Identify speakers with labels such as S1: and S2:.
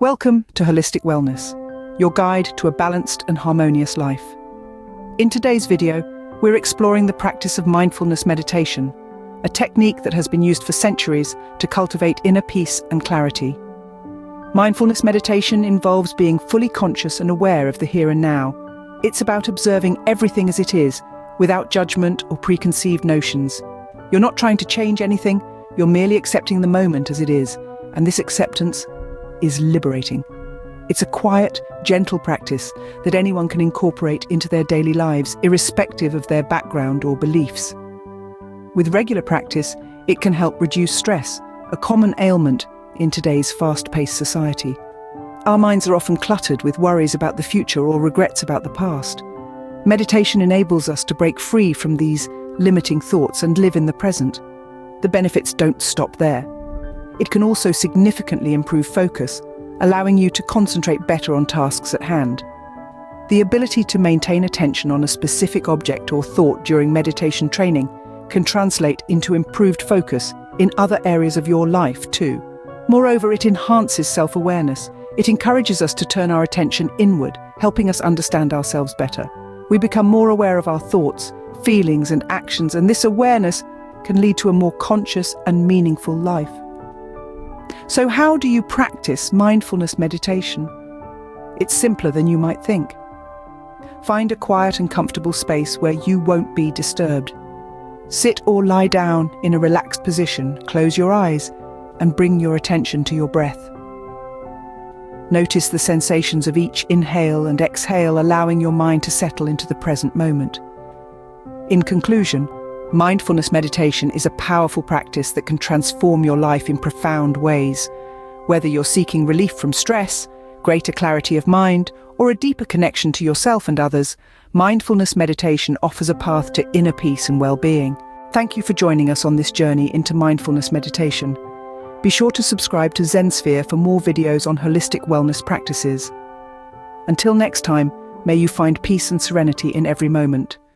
S1: Welcome to Holistic Wellness, your guide to a balanced and harmonious life. In today's video, we're exploring the practice of mindfulness meditation, a technique that has been used for centuries to cultivate inner peace and clarity. Mindfulness meditation involves being fully conscious and aware of the here and now. It's about observing everything as it is, without judgment or preconceived notions. You're not trying to change anything, you're merely accepting the moment as it is, and this acceptance is liberating. It's a quiet, gentle practice that anyone can incorporate into their daily lives, irrespective of their background or beliefs. With regular practice, it can help reduce stress, a common ailment in today's fast-paced society. Our minds are often cluttered with worries about the future or regrets about the past. Meditation enables us to break free from these limiting thoughts and live in the present. The benefits don't stop there. It can also significantly improve focus, allowing you to concentrate better on tasks at hand. The ability to maintain attention on a specific object or thought during meditation training can translate into improved focus in other areas of your life too. Moreover, it enhances self-awareness. It encourages us to turn our attention inward, helping us understand ourselves better. We become more aware of our thoughts, feelings, and actions, and this awareness can lead to a more conscious and meaningful life. So how do you practice mindfulness meditation? It's simpler than you might think. Find a quiet and comfortable space where you won't be disturbed. Sit or lie down in a relaxed position, close your eyes, and bring your attention to your breath. Notice the sensations of each inhale and exhale, allowing your mind to settle into the present moment. In conclusion, mindfulness meditation is a powerful practice that can transform your life in profound ways. Whether you're seeking relief from stress, greater clarity of mind, or a deeper connection to yourself and others, mindfulness meditation offers a path to inner peace and well-being. Thank you for joining us on this journey into mindfulness meditation. Be sure to subscribe to ZenSphere for more videos on holistic wellness practices. Until next time, may you find peace and serenity in every moment.